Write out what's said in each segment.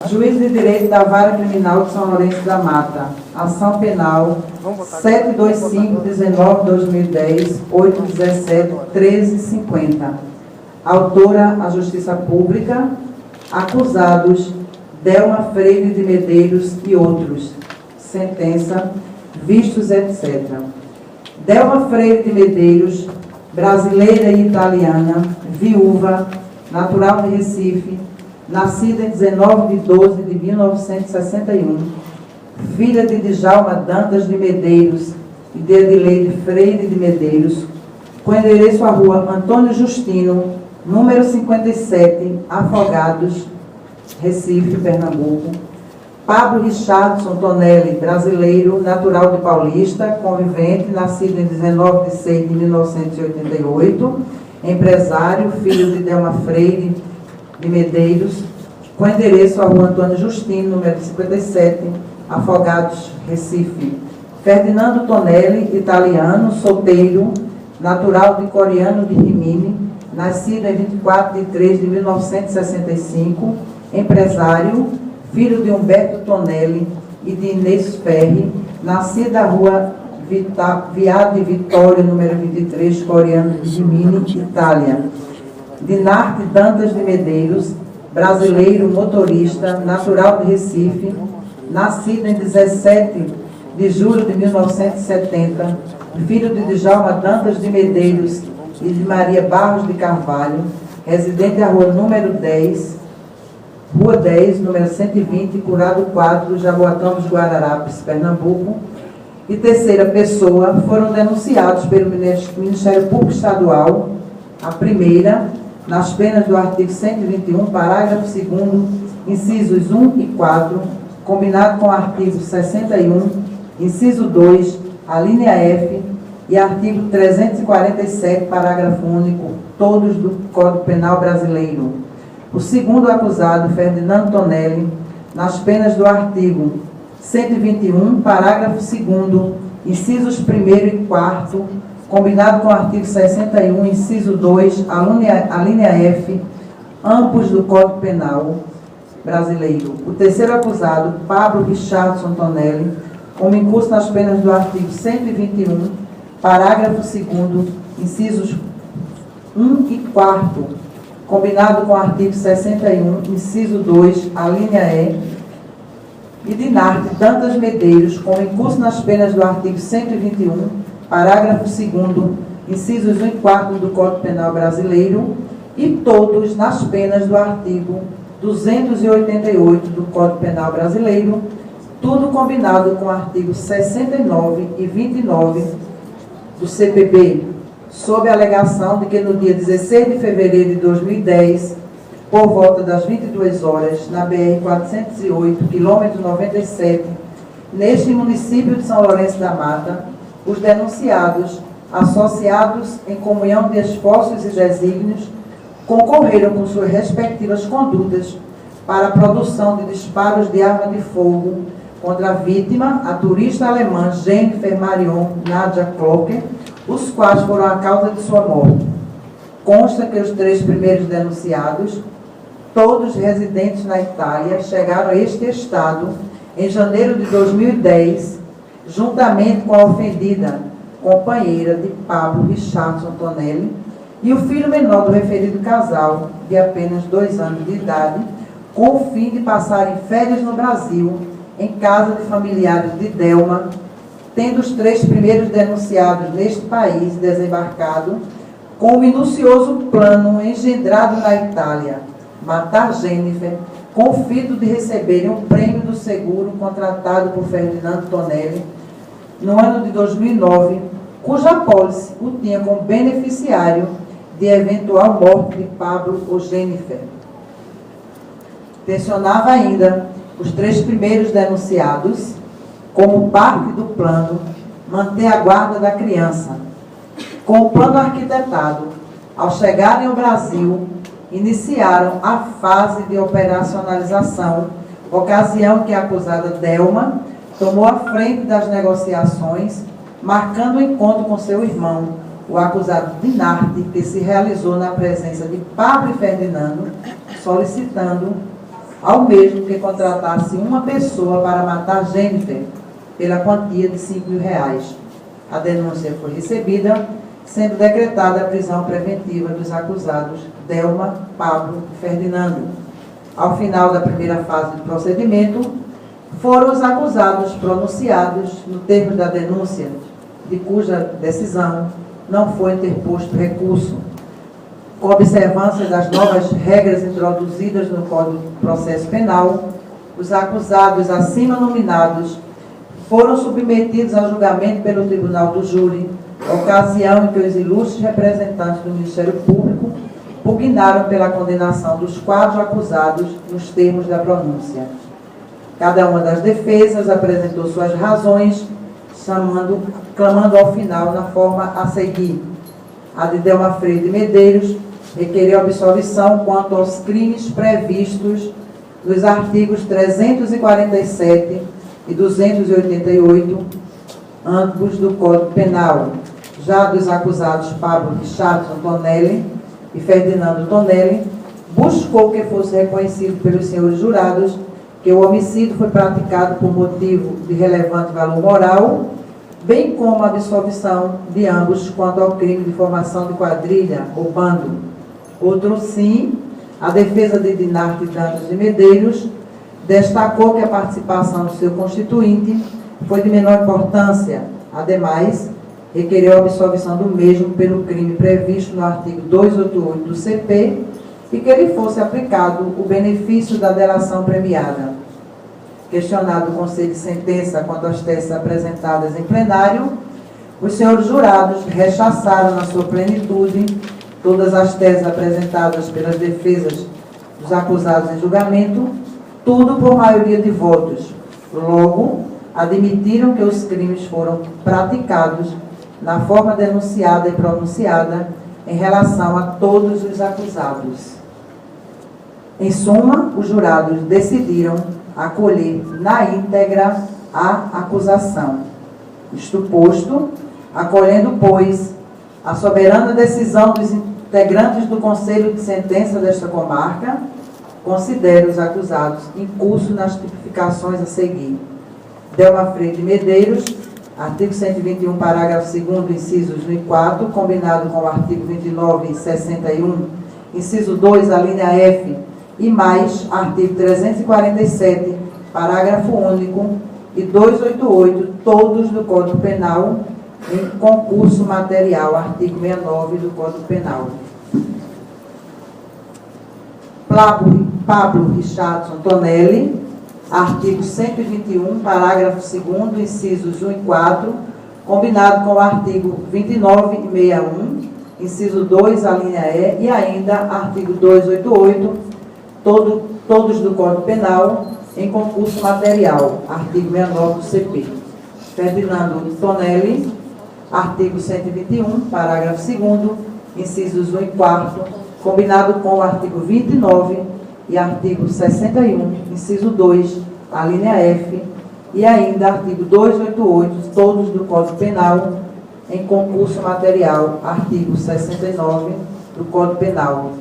Juiz de Direito da Vara Criminal de São Lourenço da Mata. Ação penal 725-19-2010, 817-1350. Autora, a Justiça Pública. Acusados, Delma Freire de Medeiros e outros. Sentença, vistos, etc. Delma Freire de Medeiros, brasileira e italiana, viúva, natural de Recife, nascida em 19/12/1961, filha de Djalma Dantas de Medeiros e de Adileide Freire de Medeiros, com endereço à rua Antônio Justino, número 57, Afogados, Recife, Pernambuco. Pablo Richardson Tonelli, brasileiro, natural de Paulista, convivente, nascido em 19/6/1988, empresário, filho de Delma Freire de Medeiros, com endereço à rua Antônio Justino, número 57, Afogados, Recife. Ferdinando Tonelli, italiano, solteiro, natural de Coriano de Rimini, nascido em 24/3/1965, empresário, filho de Humberto Tonelli e de Inês Ferri, nascida na rua Viade Vittorio, número 23, Coriano de Rimini, Itália. Dinarte Dantas de Medeiros, brasileiro, motorista, natural de Recife, nascido em 17 de julho de 1970, filho de Djalma Dantas de Medeiros e de Maria Barros de Carvalho, residente à rua número 10, Rua 10, número 120, Curado 4, Jaboatão dos Guararapes, Pernambuco. E terceira pessoa, foram denunciados pelo Ministério Público Estadual, a primeira, nas penas do artigo 121, parágrafo 2º, incisos 1 e 4, combinado com o artigo 61, inciso 2, a linha F, e artigo 347, parágrafo único, todos do Código Penal Brasileiro. O segundo acusado, Ferdinando Tonelli, nas penas do artigo 121, parágrafo 2º, incisos 1º e 4º, combinado com o artigo 61, inciso 2, a linha F, ambos do Código Penal Brasileiro. O terceiro acusado, Pablo Richardson Tonelli, como incurso nas penas do artigo 121, parágrafo 2º, incisos 1 e 4º, combinado com o artigo 61, inciso 2, a linha E, e Dinarte Dantas Medeiros, como incurso nas penas do artigo 121, parágrafo 2º, incisos 1 e 4 do Código Penal Brasileiro, e todos nas penas do artigo 288 do Código Penal Brasileiro, tudo combinado com o artigo 69 e 29 do CPB, sob a alegação de que no dia 16 de fevereiro de 2010, por volta das 22 horas, na BR-408, quilômetro 97, neste município de São Lourenço da Mata, os denunciados, associados em comunhão de esforços e desígnios, concorreram com suas respectivas condutas para a produção de disparos de arma de fogo contra a vítima, a turista alemã Jennifer Marion Nadia Klocker, os quais foram a causa de sua morte. Consta que os 3 primeiros denunciados, todos residentes na Itália, chegaram a este estado em janeiro de 2010, juntamente com a ofendida, companheira de Pablo Richardson Tonelli, e o filho menor do referido casal, de apenas 2 anos de idade, com o fim de passarem férias no Brasil, em casa de familiares de Delma, tendo os 3 primeiros denunciados neste país desembarcado, com o minucioso plano engendrado na Itália, matar Jennifer, com o fito de receberem um prêmio do seguro contratado por Ferdinando Tonelli no ano de 2009, cuja apólice o tinha como beneficiário de eventual morte de Pablo ou Jennifer. Tensionava ainda os 3 primeiros denunciados, como parte do plano, manter a guarda da criança. Com o plano arquitetado, ao chegarem ao Brasil, iniciaram a fase de operacionalização, ocasião que a acusada Delma tomou a frente das negociações, marcando o encontro com seu irmão, o acusado Dinarte, que se realizou na presença de Pablo e Ferdinando, solicitando ao mesmo que contratasse uma pessoa para matar Jennifer, pela quantia de R$ 5.000. A denúncia foi recebida, sendo decretada a prisão preventiva dos acusados Delma, Pablo e Ferdinando. Ao final da primeira fase do procedimento, foram os acusados pronunciados no termo da denúncia, de cuja decisão não foi interposto recurso. Com observância das novas regras introduzidas no Código de Processo Penal, os acusados acima nominados foram submetidos a julgamento pelo Tribunal do Júri, ocasião em que os ilustres representantes do Ministério Público pugnaram pela condenação dos 4 acusados nos termos da pronúncia. Cada uma das defesas apresentou suas razões, clamando ao final na forma a seguir. A de Delma Freire de Medeiros requereu absolvição quanto aos crimes previstos nos artigos 347 e 288, ambos do Código Penal. Já dos acusados Pablo Richardson Tonelli e Ferdinando Tonelli, buscou que fosse reconhecido pelos senhores jurados que o homicídio foi praticado por motivo de relevante valor moral, bem como a absolvição de ambos quanto ao crime de formação de quadrilha ou bando. Outro sim, a defesa de Dinarte Dantas de Medeiros destacou que a participação do seu constituinte foi de menor importância. Ademais, requereu a absolvição do mesmo pelo crime previsto no artigo 288 do CP e que lhe fosse aplicado o benefício da delação premiada. Questionado o Conselho de Sentença quanto às teses apresentadas em plenário, os senhores jurados rechaçaram na sua plenitude todas as teses apresentadas pelas defesas dos acusados em julgamento, tudo por maioria de votos. Logo, admitiram que os crimes foram praticados na forma denunciada e pronunciada em relação a todos os acusados. Em suma, os jurados decidiram acolher na íntegra a acusação. Isto posto, acolhendo, pois, a soberana decisão dos integrantes do Conselho de Sentença desta comarca, considero os acusados em curso nas tipificações a seguir. Delma Freire de Medeiros, artigo 121, parágrafo 2º, incisos 1 e 4, combinado com o artigo 29 e 61, inciso 2, a linha F, e mais artigo 347, parágrafo único, e 288, todos do Código Penal, em concurso material, artigo 69 do Código Penal. Pablo Richardson Tonelli, artigo 121, parágrafo 2º, incisos 1 e 4, combinado com o artigo 29 e 61, inciso 2, a linha E, e ainda artigo 288, todos do Código Penal, em concurso material, artigo 69 do CP. Ferdinando Tonelli, artigo 121, parágrafo 2º, incisos 1 e 4, combinado com o artigo 29 e artigo 61, inciso 2, a linha F, e ainda artigo 288, todos do Código Penal, em concurso material, artigo 69 do Código Penal.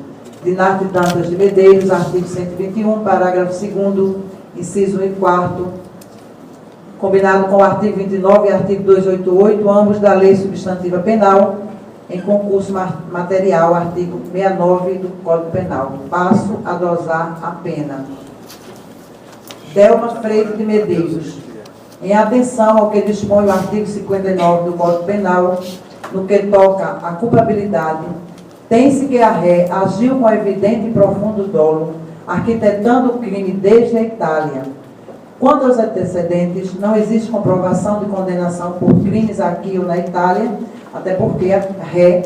Dinarte Dantas de Medeiros, artigo 121, parágrafo 2º, inciso 1 e 4, combinado com o artigo 29 e artigo 288, ambos da Lei Substantiva Penal, em concurso material, artigo 69 do Código Penal. Passo a dosar a pena. Delma Freire de Medeiros, em atenção ao que dispõe o artigo 59 do Código Penal, no que toca à culpabilidade, tem-se que a ré agiu com evidente e profundo dolo, arquitetando o crime desde a Itália. Quanto aos antecedentes, não existe comprovação de condenação por crimes aqui ou na Itália, até porque a ré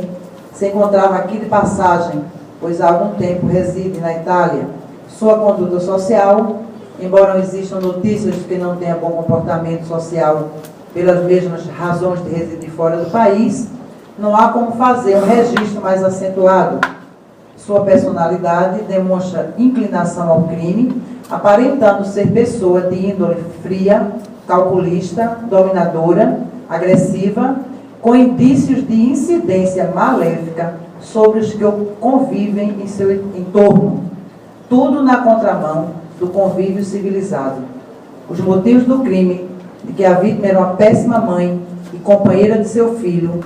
se encontrava aqui de passagem, pois há algum tempo reside na Itália. Sua conduta social, embora não existam notícias de que não tenha bom comportamento social pelas mesmas razões de residir fora do país, não há como fazer um registro mais acentuado. Sua personalidade demonstra inclinação ao crime, aparentando ser pessoa de índole fria, calculista, dominadora, agressiva, com indícios de incidência maléfica sobre os que convivem em seu entorno. Tudo na contramão do convívio civilizado. Os motivos do crime, de que a vítima era uma péssima mãe e companheira de seu filho,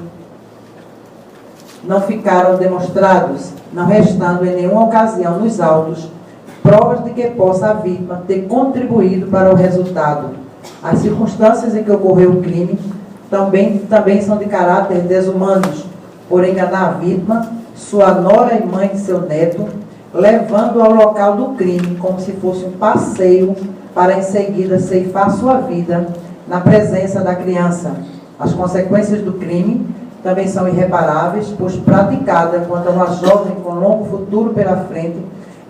não ficaram demonstrados, não restando em nenhuma ocasião nos autos provas de que possa a vítima ter contribuído para o resultado. As circunstâncias em que ocorreu o crime também são de caráter desumanos, por enganar a vítima, sua nora e mãe de seu neto, levando ao local do crime como se fosse um passeio para em seguida ceifar sua vida na presença da criança. As consequências do crime também são irreparáveis, pois praticada contra uma jovem com longo futuro pela frente,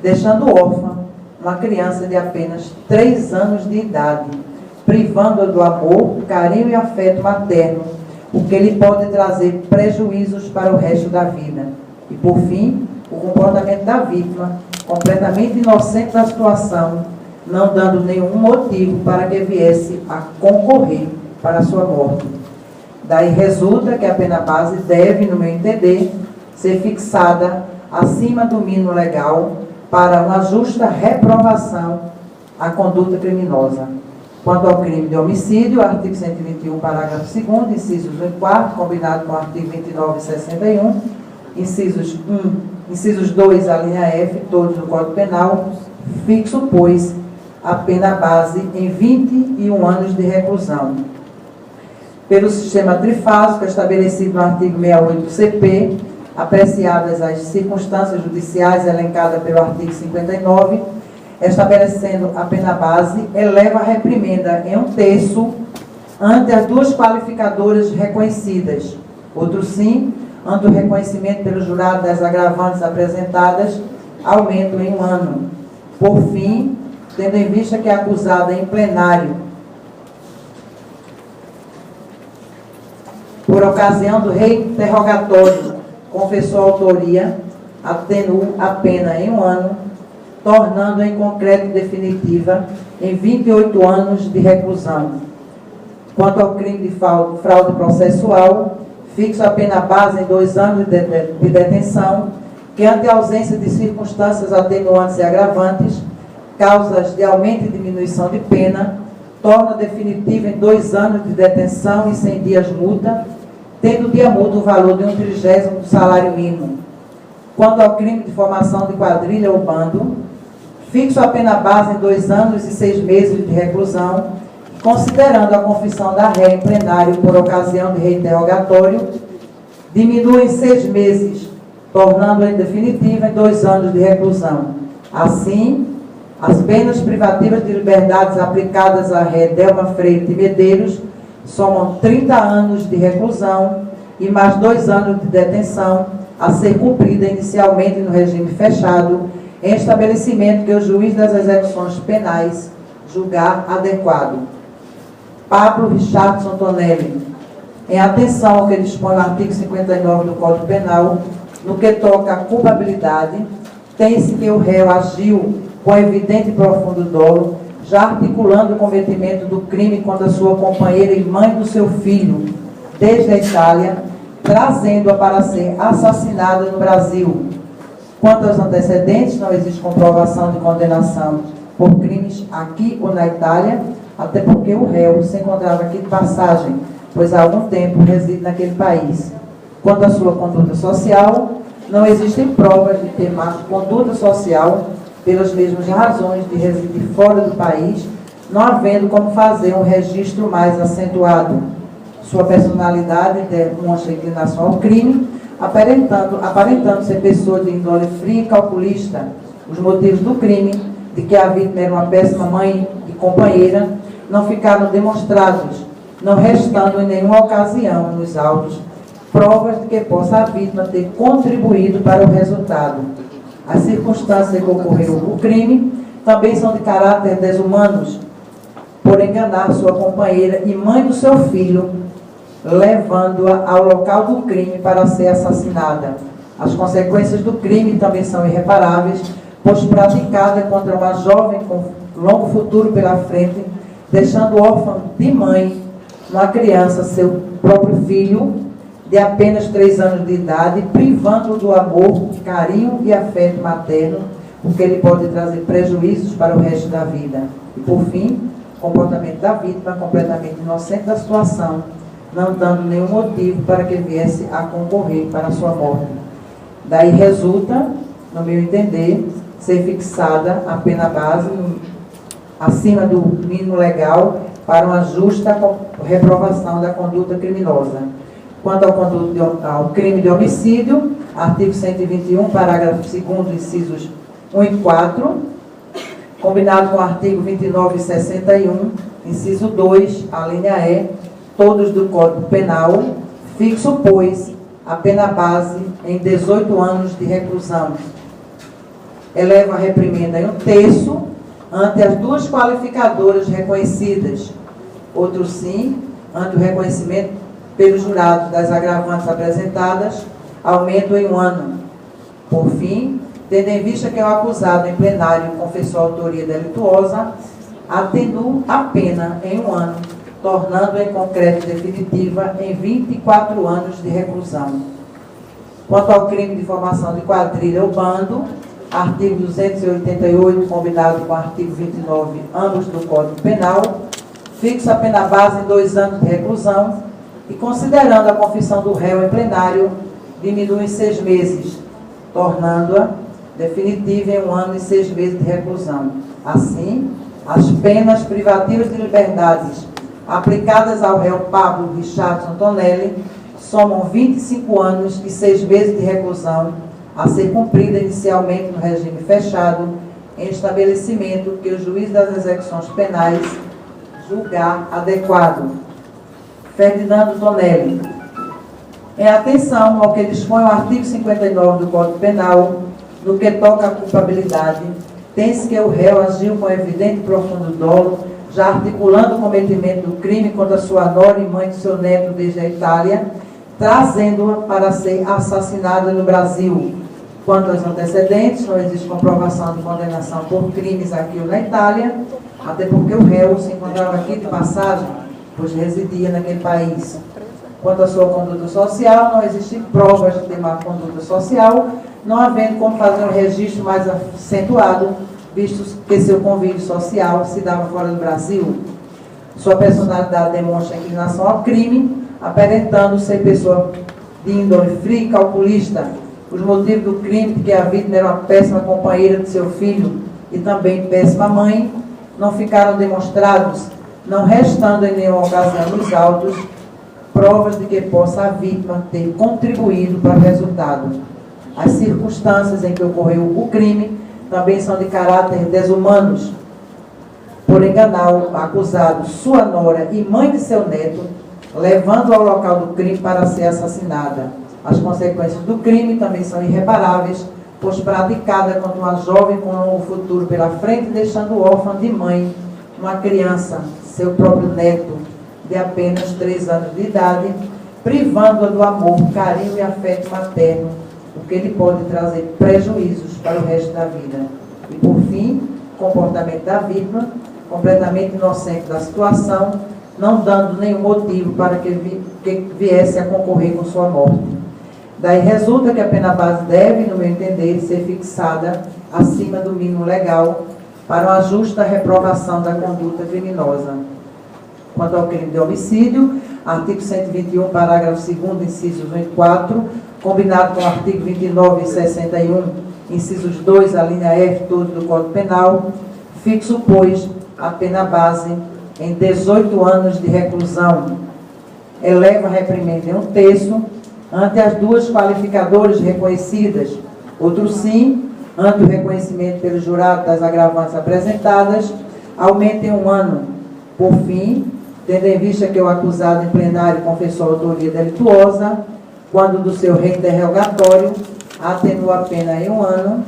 deixando órfã uma criança de apenas 3 anos de idade, privando-a do amor, carinho e afeto materno, o que lhe pode trazer prejuízos para o resto da vida. E, por fim, o comportamento da vítima, completamente inocente da situação, não dando nenhum motivo para que viesse a concorrer para a sua morte. Daí resulta que a pena base deve, no meu entender, ser fixada acima do mínimo legal para uma justa reprovação à conduta criminosa. Quanto ao crime de homicídio, artigo 121, parágrafo 2º, incisos 1 e 4, combinado com o artigo 29 e 61, incisos 2, a linha F, todos do Código Penal, fixo, pois, a pena base em 21 anos de reclusão. Pelo sistema trifásico estabelecido no artigo 68 do CP, apreciadas as circunstâncias judiciais elencadas pelo artigo 59, estabelecendo a pena base, eleva a reprimenda em 1/3 ante as 2 qualificadoras reconhecidas. Outro sim, ante o reconhecimento pelo jurado das agravantes apresentadas, aumento em 1 ano. Por fim, tendo em vista que a acusada em plenário, por ocasião do reinterrogatório, confessou a autoria, atenuo a pena em 1 ano, tornando em concreto definitiva em 28 anos de reclusão. Quanto ao crime de fraude processual, fixo a pena base em 2 anos de detenção, que ante a ausência de circunstâncias atenuantes e agravantes, causas de aumento e diminuição de pena, torna definitiva em 2 anos de detenção e 100 dias multa, tendo o dia multa o valor de 1/30 do salário mínimo. Quanto ao crime de formação de quadrilha ou bando, fixo a pena base em 2 anos e 6 meses de reclusão, considerando a confissão da ré em plenário por ocasião de reinterrogatório, diminui em 6 meses, tornando-a em definitiva em 2 anos de reclusão. Assim, as penas privativas de liberdades aplicadas à ré Delma Freire de Medeiros somam 30 anos de reclusão e mais 2 anos de detenção, a ser cumprida inicialmente no regime fechado, em estabelecimento que o juiz das execuções penais julgar adequado. Pablo Richardson Tonelli, em atenção ao que dispõe o artigo 59 do Código Penal, no que toca à culpabilidade, tem-se que o réu agiu com evidente e profundo dolo, já articulando o cometimento do crime contra sua companheira e mãe do seu filho, desde a Itália, trazendo-a para ser assassinada no Brasil. Quanto aos antecedentes, não existe comprovação de condenação por crimes aqui ou na Itália, até porque o réu se encontrava aqui de passagem, pois há algum tempo reside naquele país. Quanto à sua conduta social, não existem provas de ter má conduta social pelas mesmas razões de residir fora do país, não havendo como fazer um registro mais acentuado. Sua personalidade demonstra inclinação ao crime, aparentando ser pessoa de índole fria e calculista. Os motivos do crime, de que a vítima era uma péssima mãe e companheira, não ficaram demonstrados, não restando em nenhuma ocasião nos autos provas de que possa a vítima ter contribuído para o resultado. As circunstâncias em que ocorreu o crime também são de caráter desumanos, por enganar sua companheira e mãe do seu filho, levando-a ao local do crime para ser assassinada. As consequências do crime também são irreparáveis, pois praticada contra uma jovem com longo futuro pela frente, deixando órfã de mãe uma criança, seu próprio filho, de apenas 3 anos de idade, privando do amor, carinho e afeto materno, porque ele pode trazer prejuízos para o resto da vida. E, por fim, comportamento da vítima completamente inocente da situação, não dando nenhum motivo para que viesse a concorrer para a sua morte. Daí resulta, no meu entender, ser fixada a pena base acima do mínimo legal para uma justa reprovação da conduta criminosa. Quanto ao crime de homicídio, artigo 121, parágrafo 2º, incisos 1 e 4, combinado com o artigo 29 e 61, inciso 2, a linha E, todos do Código Penal, fixo, pois, a pena base em 18 anos de reclusão. Eleva a reprimenda em 1/3 ante as duas qualificadoras reconhecidas. Outro sim, ante o reconhecimento pelos jurados das agravantes apresentadas, aumento em 1 ano. Por fim, tendo em vista que o acusado em plenário confessou a autoria delituosa, atenuo a pena em 1 ano, tornando-a em concreto definitiva em 24 anos de reclusão. Quanto ao crime de formação de quadrilha ou bando, artigo 288, combinado com o artigo 29, ambos do Código Penal, fixa a pena base em 2 anos de reclusão e, considerando a confissão do réu em plenário, diminui em 6 meses, tornando-a definitiva em 1 ano e 6 meses de reclusão. Assim, as penas privativas de liberdades aplicadas ao réu Pablo Richardson Tonelli somam 25 anos e 6 meses de reclusão, a ser cumprida inicialmente no regime fechado, em estabelecimento que o juiz das execuções penais julgar adequado. Ferdinando Tonelli. Em atenção ao que dispõe o artigo 59 do Código Penal, no que toca à culpabilidade, tem-se que o réu agiu com evidente e profundo dolo, já articulando o cometimento do crime contra sua nora e mãe de seu neto desde a Itália, trazendo-a para ser assassinada no Brasil. Quanto aos antecedentes, não existe comprovação de condenação por crimes aqui ou na Itália, até porque o réu se encontrava aqui de passagem, pois residia naquele país. Quanto à sua conduta social, não existem provas de má conduta social, não havendo como fazer um registro mais acentuado, visto que seu convívio social se dava fora do Brasil. Sua personalidade demonstra inclinação ao crime, aparentando ser pessoa de índole fria e calculista. Os motivos do crime, de que a vítima era uma péssima companheira de seu filho e também péssima mãe, não ficaram demonstrados, não restando em nenhuma ocasião nos autos provas de que possa a vítima ter contribuído para o resultado. As circunstâncias em que ocorreu o crime também são de caráter desumanos, por enganar o acusado, sua nora e mãe de seu neto, levando-o ao local do crime para ser assassinada. As consequências do crime também são irreparáveis, pois praticada contra uma jovem com um longo futuro pela frente, deixando órfã de mãe uma criança, seu próprio neto, de apenas 3 anos de idade, privando-a do amor, carinho e afeto materno, o que lhe pode trazer prejuízos para o resto da vida. E, por fim, comportamento da vítima, completamente inocente da situação, não dando nenhum motivo para que viesse a concorrer com sua morte. Daí resulta que a pena base deve, no meu entender, ser fixada acima do mínimo legal para uma justa reprovação da conduta criminosa. Quanto ao crime de homicídio, artigo 121, parágrafo 2º, incisos 1 e 4, combinado com o artigo 29 e 61, incisos 2, a linha F, todos do Código Penal, fixo, pois, a pena base em 18 anos de reclusão. Eleva a reprimenda em 1/3 ante as duas qualificadoras reconhecidas. Outro sim, ante o reconhecimento pelo jurado das agravantes apresentadas, aumenta em 1 ano. Por fim, tendo em vista que o acusado em plenário confessou a autoria delituosa, quando do seu reinterrogatório, atenua a pena em 1 ano,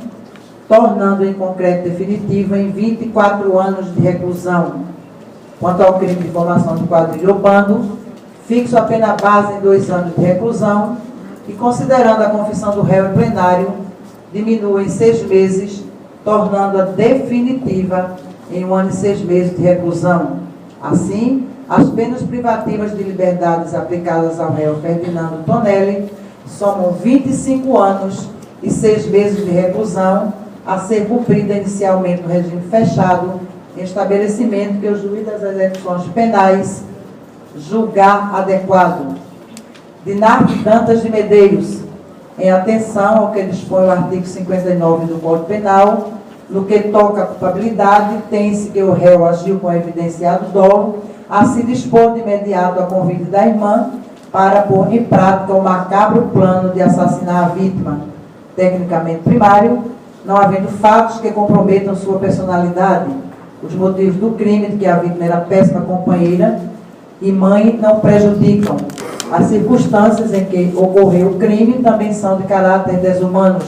tornando em concreto definitivo em 24 anos de reclusão. Quanto ao crime de formação de quadrilha ou bando, fixo a pena base em 2 anos de reclusão e, considerando a confissão do réu em plenário, diminui em 6 meses, tornando-a definitiva em 1 ano e 6 meses de reclusão. Assim, as penas privativas de liberdades aplicadas ao réu Ferdinando Tonelli somam 25 anos e 6 meses de reclusão, a ser cumprida inicialmente no regime fechado, em estabelecimento que o juiz das execuções penais julgar adequado. Dinarte Dantas de Medeiros, em atenção ao que dispõe o artigo 59 do Código Penal, no que toca à culpabilidade, tem-se que o réu agiu com evidenciado dolo, a se dispor de imediato a convite da irmã para pôr em prática o macabro plano de assassinar a vítima, tecnicamente primário, não havendo fatos que comprometam sua personalidade. Os motivos do crime, de que a vítima era péssima companheira e mãe, não prejudicam. As circunstâncias em que ocorreu o crime também são de caráter desumano,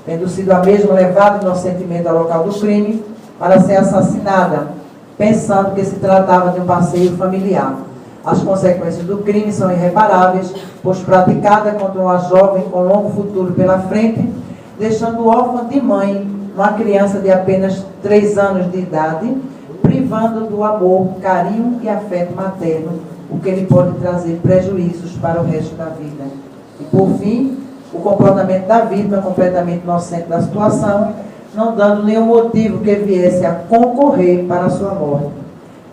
tendo sido a mesma levada inocentemente ao local do crime para ser assassinada, pensando que se tratava de um passeio familiar. As consequências do crime são irreparáveis, pois praticada contra uma jovem com longo futuro pela frente, deixando órfã de mãe uma criança de apenas 3 anos de idade, privando do amor, carinho e afeto materno, o que lhe pode trazer prejuízos para o resto da vida. E, por fim, o comportamento da vítima, completamente inocente da situação, não dando nenhum motivo que viesse a concorrer para a sua morte.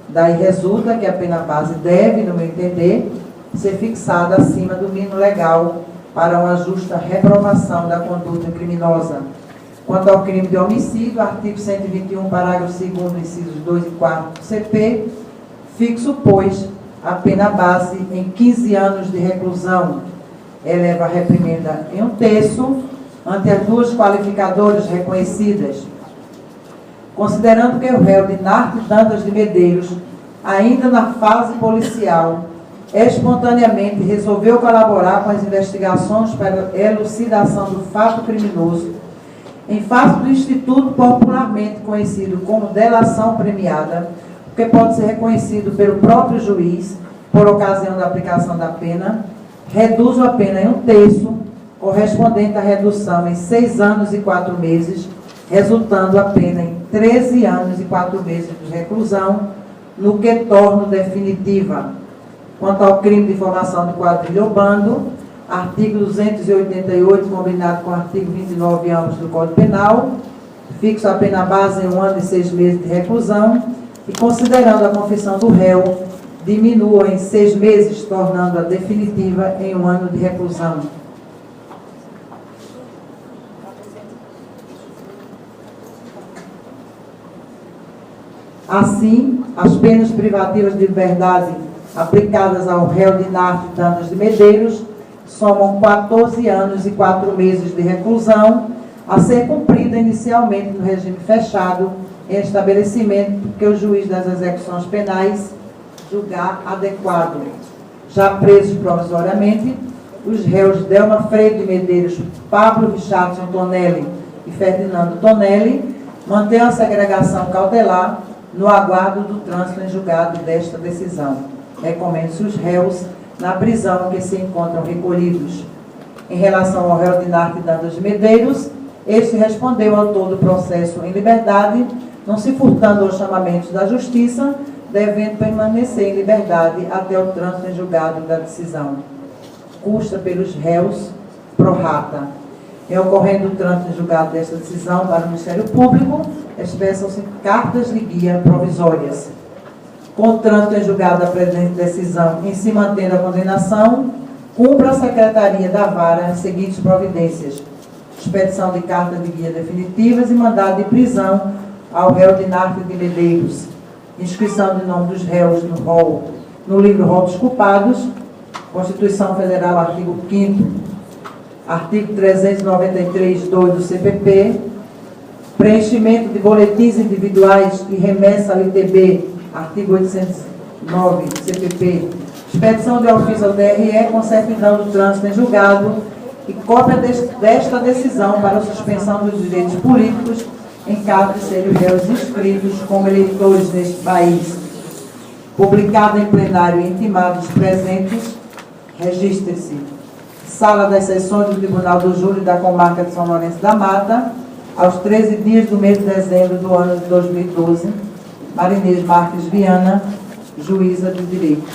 Daí resulta que a pena base deve, no meu entender, ser fixada acima do mínimo legal para uma justa reprovação da conduta criminosa. Quanto ao crime de homicídio, artigo 121, parágrafo 2º, incisos 2 e 4 do CP, fixo, pois, a pena base em 15 anos de reclusão, eleva a reprimenda em 1/3, ante as 2 qualificadoras reconhecidas. Considerando que o réu Dinarte Dantas de Medeiros, ainda na fase policial, espontaneamente resolveu colaborar com as investigações para a elucidação do fato criminoso, em face do instituto popularmente conhecido como delação premiada, que pode ser reconhecido pelo próprio juiz, por ocasião da aplicação da pena, reduzo a pena em 1/3, correspondente à redução em 6 anos e 4 meses, resultando a pena em 13 anos e 4 meses de reclusão, no que torno definitiva. Quanto ao crime de formação de quadrilha ou bando, artigo 288, combinado com o artigo 29 ambos do Código Penal, fixo a pena base em 1 ano e 6 meses de reclusão, e considerando a confissão do réu, diminua em 6 meses, tornando-a definitiva em 1 ano de reclusão. Assim, as penas privativas de liberdade aplicadas ao réu Dinarte Dantas de Medeiros somam 14 anos e 4 meses de reclusão, a ser cumprida inicialmente no regime fechado, em estabelecimento que o juiz das execuções penais julgar adequado. Já presos provisoriamente, os réus Delma Freire de Medeiros, Pablo Richardson Tonelli e Ferdinando Tonelli mantêm a segregação cautelar no aguardo do trânsito em julgado desta decisão. Recomendo-se os réus na prisão em que se encontram recolhidos. Em relação ao réu Dinarte Dantas de Medeiros, este respondeu ao todo o processo em liberdade, não se furtando aos chamamentos da Justiça, devendo permanecer em liberdade até o trânsito em julgado da decisão. Custa pelos réus pro rata. Em ocorrendo o trânsito em julgado desta decisão para o Ministério Público, expressam-se cartas de guia provisórias. Com o trânsito em julgado da presente decisão, em se mantendo a condenação, cumpra a Secretaria da Vara as seguintes providências: expedição de cartas de guia definitivas e mandado de prisão ao réu Dinarte de Medeiros, inscrição de nome dos réus no livro rol dos culpados, Constituição Federal, artigo 5º, artigo 393, 2 do CPP, preenchimento de boletins individuais e remessa ao ITB, artigo 809 do CPP, expedição de ofício ao TRE com certidão do trânsito em julgado e cópia desta decisão para a suspensão dos direitos políticos em caso de serem réus inscritos como eleitores neste país. Publicado em plenário e intimados presentes, registre-se. Sala das Sessões do Tribunal do Júri da Comarca de São Lourenço da Mata, aos 13 dias do mês de dezembro do ano de 2012, Marinês Marques Viana, juíza de direito.